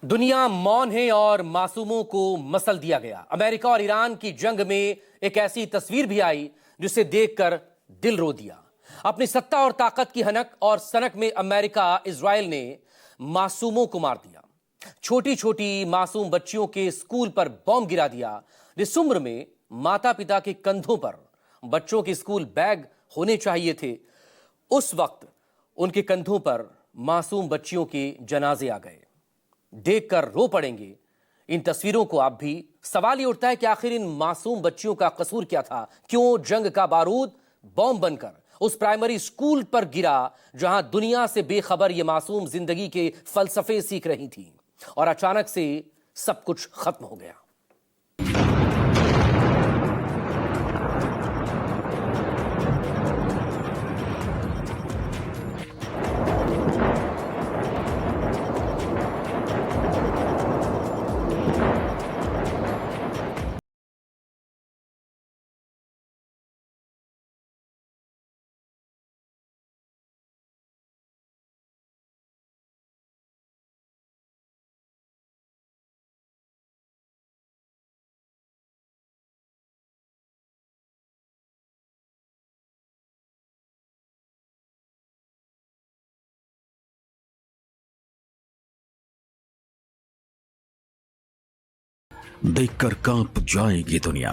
दुनिया मौन है और मासूमों को मसल दिया गया। अमेरिका और ईरान की जंग में एक ऐसी तस्वीर भी आई जिसे देखकर दिल रो दिया। अपनी सत्ता और ताकत की हनक और सनक में अमेरिका इजराइल ने मासूमों को मार दिया। छोटी छोटी मासूम बच्चियों के स्कूल पर बॉम्ब गिरा दिया। जिस उम्र में माता पिता के कंधों पर बच्चों के स्कूल बैग होने चाहिए थे, उस वक्त उनके कंधों पर मासूम बच्चियों के जनाजे आ गए। देखकर रो पड़ेंगे इन तस्वीरों को आप भी। सवाल ये उठता है कि आखिर इन मासूम बच्चियों का कसूर क्या था? क्यों जंग का बारूद बॉम्ब बनकर उस प्राइमरी स्कूल पर गिरा जहां दुनिया से बेखबर ये मासूम जिंदगी के फलसफे सीख रही थी और अचानक से सब कुछ खत्म हो गया। देखकर कांप जाएगी दुनिया।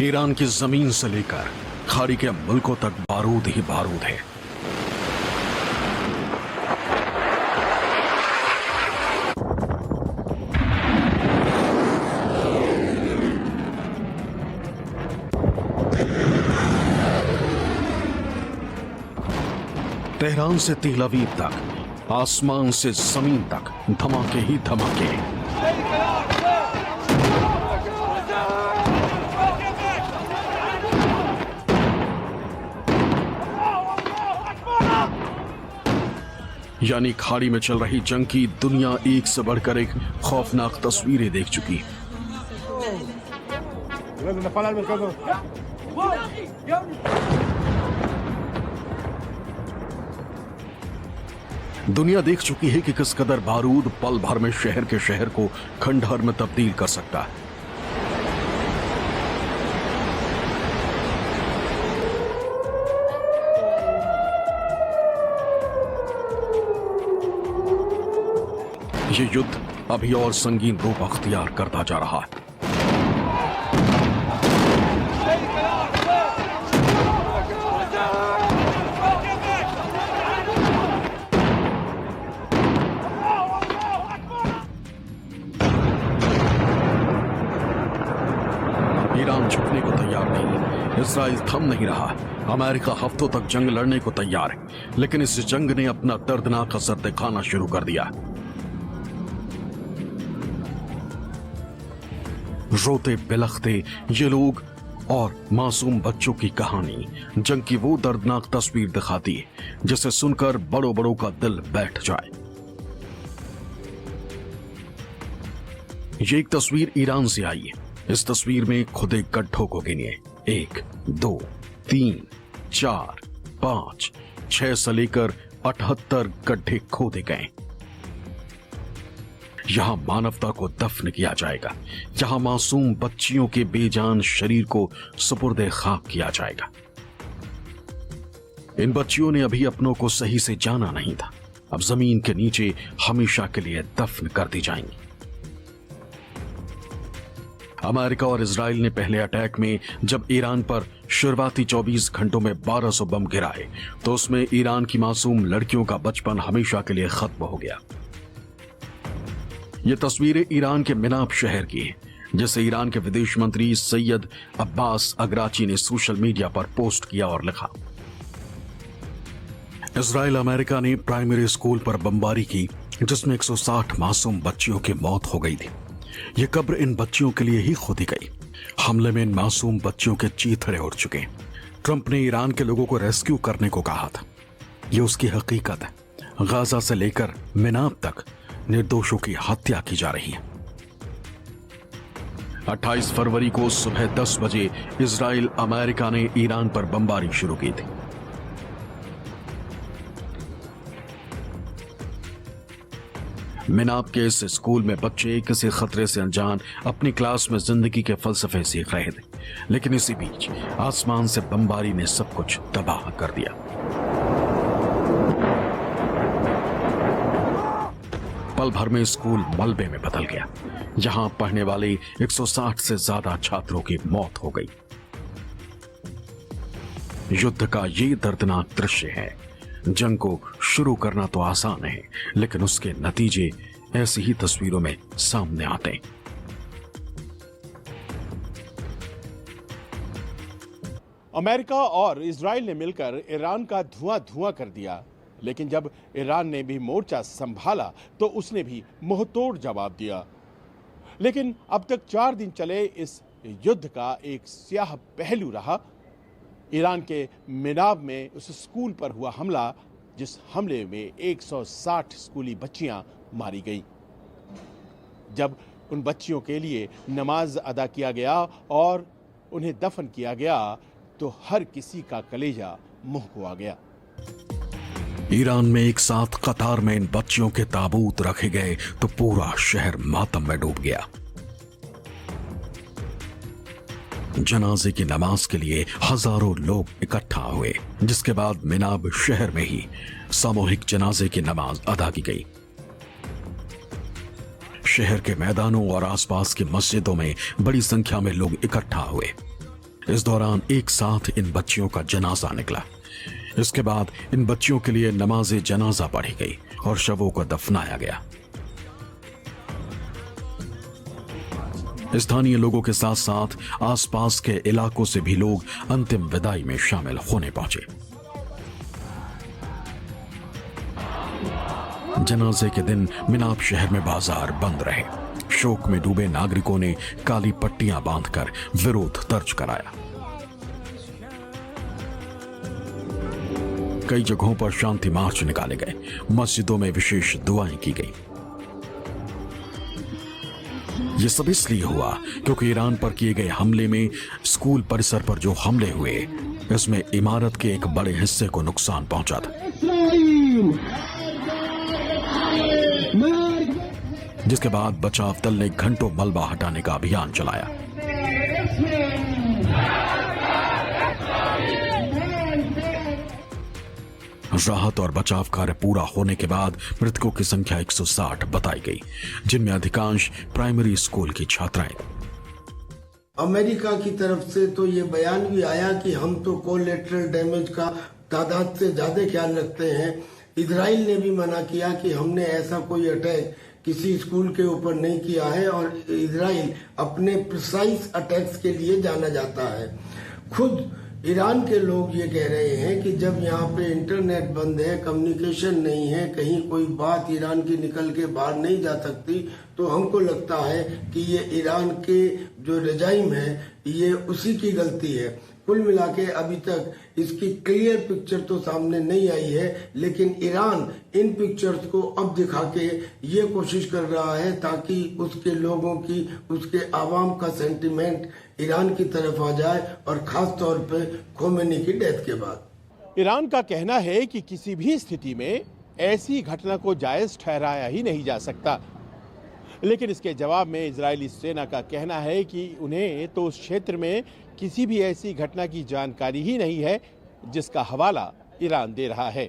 ईरान की जमीन से लेकर खाड़ी के मुल्कों तक बारूद ही बारूद है। तेहरान से तेल अवीव तक, आसमान से जमीन तक धमाके ही धमाके। यानी खाड़ी में चल रही जंग की दुनिया एक से बढ़कर एक खौफनाक तस्वीरें देख चुकी। दुनिया देख चुकी है कि किस कदर बारूद पल भर में शहर के शहर को खंडहर में तब्दील कर सकता है। ये युद्ध अभी और संगीन रूप अख्तियार करता जा रहा है। ईरान झुकने को तैयार नहीं, इजराइल थम नहीं रहा। अमेरिका हफ्तों तक जंग लड़ने को तैयार है, लेकिन इस जंग ने अपना दर्दनाक असर दिखाना शुरू कर दिया। रोते बिलखते ये लोग और मासूम बच्चों की कहानी जंग की वो दर्दनाक तस्वीर दिखाती है जिसे सुनकर बड़ों बड़ों का दिल बैठ जाए। ये एक तस्वीर ईरान से आई है। इस तस्वीर में खुदे गड्ढों को गिनिए, 1, 2, 3, 4, 5, 6 से लेकर 78 गड्ढे खोदे गए। यहां मानवता को दफन किया जाएगा, यहां मासूम बच्चियों के बेजान शरीर को सुपुर्दे खाक किया जाएगा। इन बच्चियों ने अभी अपनों को सही से जाना नहीं था, अब जमीन के नीचे हमेशा के लिए दफन कर दी जाएंगी। अमेरिका और इजराइल ने पहले अटैक में जब ईरान पर शुरुआती 24 घंटों में 1200 बम गिराए तो उसमें ईरान की मासूम लड़कियों का बचपन हमेशा के लिए खत्म हो गया। ये तस्वीरें ईरान के मिनाब शहर की हैं, जिसे ईरान के विदेश मंत्री सैयद अब्बास अगराची ने सोशल मीडिया पर पोस्ट किया और लिखा, इजराइल अमेरिका ने प्राइमरी स्कूल पर बमबारी की जिसमें 160 मासूम बच्चियों की मौत हो गई थी। ये कब्र इन बच्चियों के लिए ही खोदी गई। हमले में इन मासूम बच्चियों के चीथड़े उड़ चुके हैं। ट्रंप ने ईरान के लोगों को रेस्क्यू करने को कहा था। ये उसकी हकीकत है। गाजा से लेकर मिनाब तक निर्दोषों की हत्या की जा रही है। 28 फरवरी को सुबह 10 बजे इजराइल अमेरिका ने ईरान पर बमबारी शुरू की थी। मिनाब के इस स्कूल में बच्चे किसी खतरे से अनजान अपनी क्लास में जिंदगी के फलसफे सीख रहे थे, लेकिन इसी बीच आसमान से बमबारी ने सब कुछ तबाह कर दिया। पल भर में स्कूल मलबे में बदल गया। यहां पढ़ने वाले 160 से ज्यादा छात्रों की मौत हो गई। युद्ध का ये दर्दनाक दृश्य है। जंग को शुरू करना तो आसान है, लेकिन उसके नतीजे ऐसी ही तस्वीरों में सामने आते हैं। अमेरिका और इजराइल ने मिलकर ईरान का धुआं धुआं कर दिया, लेकिन जब ईरान ने भी मोर्चा संभाला तो उसने भी मुंहतोड़ जवाब दिया। लेकिन अब तक 4 दिन चले इस युद्ध का एक स्याह पहलू रहा। ईरान के मिनाब में उस स्कूल पर हुआ हमला, जिस हमले में 160 स्कूली बच्चियां मारी गई। जब उन बच्चियों के लिए नमाज अदा किया गया और उन्हें दफन किया गया तो हर किसी का कलेजा मुंह को आ गया। ईरान में एक साथ कतार में इन बच्चियों के ताबूत रखे गए तो पूरा शहर मातम में डूब गया। जनाजे की नमाज के लिए हजारों लोग इकट्ठा हुए, जिसके बाद मिनाब शहर में ही सामूहिक जनाजे की नमाज अदा की गई। शहर के मैदानों और आसपास की मस्जिदों में बड़ी संख्या में लोग इकट्ठा हुए। इस दौरान एक साथ इन बच्चियों का जनाजा निकला। इसके बाद इन बच्चियों के लिए नमाज जनाजा पढ़ी गई और शवों को दफनाया गया। स्थानीय लोगों के साथ साथ आसपास के इलाकों से भी लोग अंतिम विदाई में शामिल होने पहुंचे। जनाजे के दिन मिनाब शहर में बाजार बंद रहे। शोक में डूबे नागरिकों ने काली पट्टियां बांधकर विरोध दर्ज कराया। कई जगहों पर शांति मार्च निकाले गए। मस्जिदों में विशेष दुआएं की गई। यह सब इसलिए हुआ क्योंकि ईरान पर किए गए हमले में स्कूल परिसर पर जो हमले हुए, इसमें इमारत के एक बड़े हिस्से को नुकसान पहुंचा था, जिसके बाद बचाव दल ने घंटों मलबा हटाने का अभियान चलाया। राहत और बचाव कार्य पूरा होने के बाद मृतकों की संख्या 160 बताई गई, जिनमें अधिकांश प्राइमरी स्कूल की छात्राएं। अमेरिका की तरफ से तो ये बयान भी आया कि हम तो कोलैटरल डैमेज का तादाद से ज्यादा ख्याल रखते हैं। इजराइल ने भी मना किया कि हमने ऐसा कोई अटैक किसी स्कूल के ऊपर नहीं किया है और इजराइल अपने प्रिसाइज अटैक्स के लिए जाना जाता है। खुद ईरान के लोग ये कह रहे हैं कि जब यहाँ पे इंटरनेट बंद है, कम्युनिकेशन नहीं है, कहीं कोई बात ईरान की निकल के बाहर नहीं जा सकती, तो हमको लगता है कि ये ईरान के जो रजाइम है ये उसी की गलती है। कुल मिला के अभी तक इसकी क्लियर पिक्चर तो सामने नहीं आई है, लेकिन ईरान इन पिक्चर्स को अब दिखा के ये कोशिश कर रहा है ताकि उसके लोगों की, उसके आवाम का सेंटिमेंट ईरान की तरफ आ जाए, और खास तौर पे खोमेनी की डेथ के बाद। ईरान का कहना है कि किसी भी स्थिति में ऐसी घटना को जायज ठहराया ही नहीं जा सकता, लेकिन इसके जवाब में इजरायली सेना का कहना है कि उन्हें तो उस क्षेत्र में किसी भी ऐसी घटना की जानकारी ही नहीं है जिसका हवाला ईरान दे रहा है।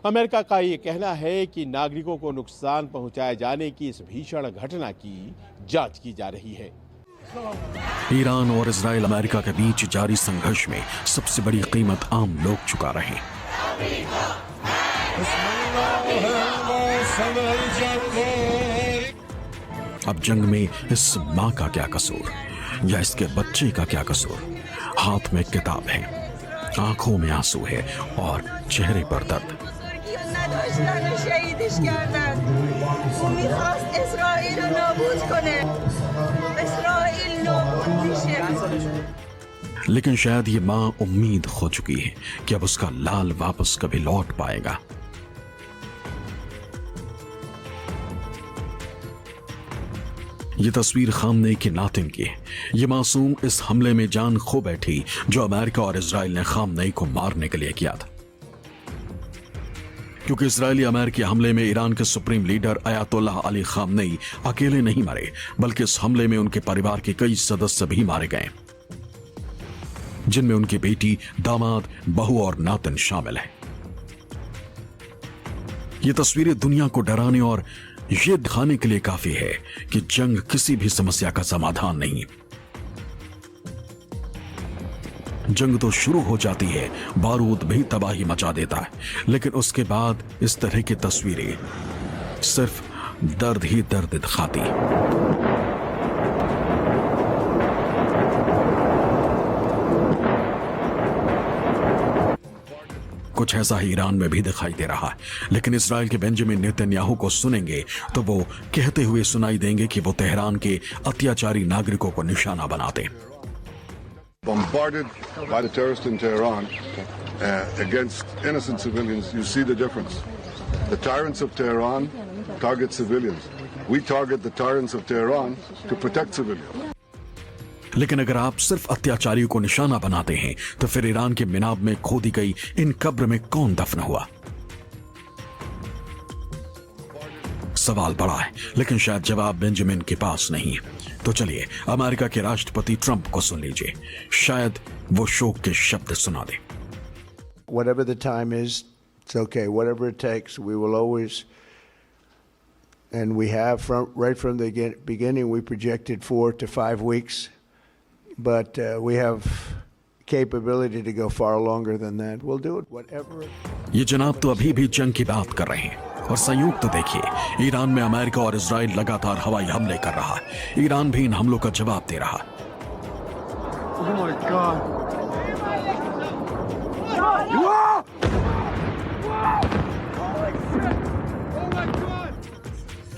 अमेरिका का ये कहना है कि नागरिकों को नुकसान पहुंचाए जाने की इस भीषण घटना की जांच की जा रही है। ईरान और इजराइल अमेरिका के बीच जारी संघर्ष में सबसे बड़ी कीमत आम लोग चुका रहे हैं। अब जंग में इस मां का क्या कसूर या इसके बच्चे का क्या कसूर? हाथ में किताब है, आंखों में आंसू है और चेहरे पर दर्द। लेकिन शायद ये मां उम्मीद खो चुकी है कि अब उसका लाल वापस कभी लौट पाएगा। ये तस्वीर खामनेई के नातिन की है। ये मासूम इस हमले में जान खो बैठी जो अमेरिका और इजराइल ने खामनेई को मारने के लिए किया था, क्योंकि इजरायली अमेरिकी हमले में ईरान के सुप्रीम लीडर अयातोल्लाह अली खामनेई अकेले नहीं मरे, बल्कि इस हमले में उनके परिवार के कई सदस्य भी मारे गए, जिनमें उनकी बेटी, दामाद, बहू और नातिन शामिल है। ये तस्वीरें दुनिया को डराने और ये दिखाने के लिए काफी है कि जंग किसी भी समस्या का समाधान नहीं। जंग तो शुरू हो जाती है, बारूद भी तबाही मचा देता है, लेकिन उसके बाद इस तरह की तस्वीरें सिर्फ दर्द ही दर्द दिखाती। कुछ ऐसा ही ईरान में भी दिखाई दे रहा है, लेकिन इजराइल के बेंजामिन नेतन्याहू को सुनेंगे तो वो कहते हुए सुनाई देंगे कि वो तेहरान के अत्याचारी नागरिकों को निशाना बनाते। Bombarded by the terrorists in Tehran against innocent civilians, you see the difference. The tyrants of Tehran target civilians. We target the tyrants of Tehran to protect civilians. लेकिन अगर आप सिर्फ अत्याचारियों को निशाना बनाते हैं तो फिर ईरान के मिनाब में खोदी गई इन कब्र में कौन दफन हुआ? सवाल बड़ा है, लेकिन शायद जवाब बेंजामिन के पास नहीं है। तो चलिए अमेरिका के राष्ट्रपति ट्रंप को सुन लीजिए, शायद वो शोक के शब्द सुना दे। Whatever the time is, it's okay. Whatever it takes, we will always, and we have right from the beginning, we projected 4 to 5 weeks, but we have capability to go far longer than that. We'll do it, whatever. ये जनाब तो अभी भी जंग की बात कर रहे हैं, और संयुक्त तो देखिए, ईरान में अमेरिका और इजराइल लगातार हवाई हमले कर रहा है। ईरान भी इन हमलों का जवाब दे रहा है। Oh my God.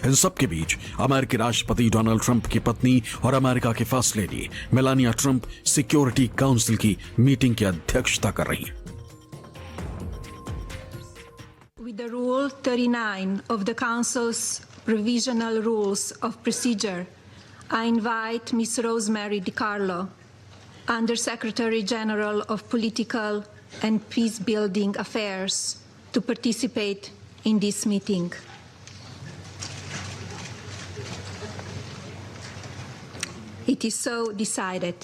इन सब के बीच अमेरिकी राष्ट्रपति डोनाल्ड ट्रंप की पत्नी और अमेरिका के first lady Melania Trump security council की मीटिंग की अध्यक्षता कर रही हैं। With the Rule 39 of the Council's Provisional Rules of Procedure, I invite Ms. Rosemary DiCarlo, Under Secretary General of Political and Peace-Building Affairs, to participate in this meeting. It is so decided.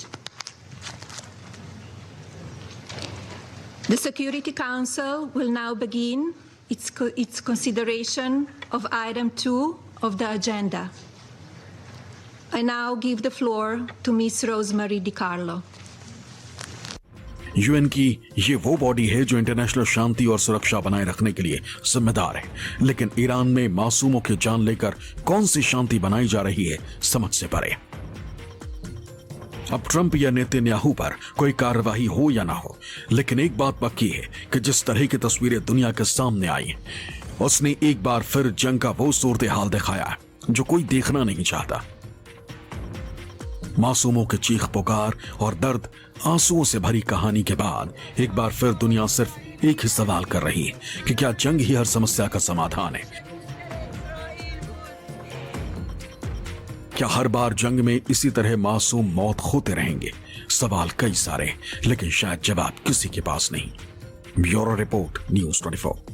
The Security Council will now begin its consideration of item 2 of the agenda. I now give the floor to Ms. Rosemary DiCarlo. UN की ये वो body है जो international शांति और सुरक्षा बनाए रखने के लिए जिम्मेदार है, लेकिन ईरान में मासूमों की जान लेकर कौन सी शांति बनाई जा रही है, समझ से परे। अब ट्रंप या नेतन्याहू पर कोई कार्रवाई हो या ना हो, लेकिन एक बात पक्की है कि जिस तरह की तस्वीरें दुनिया के सामने आई, उसने एक बार फिर जंग का वो सूरत हाल दिखाया जो कोई देखना नहीं चाहता। मासूमों के चीख पुकार और दर्द आंसुओं से भरी कहानी के बाद एक बार फिर दुनिया सिर्फ एक ही सवाल कर रही है कि क्या जंग ही हर समस्या का समाधान है? क्या हर बार जंग में इसी तरह मासूम मौत होते रहेंगे? सवाल कई सारे, लेकिन शायद जवाब किसी के पास नहीं। Bureau report, news 24।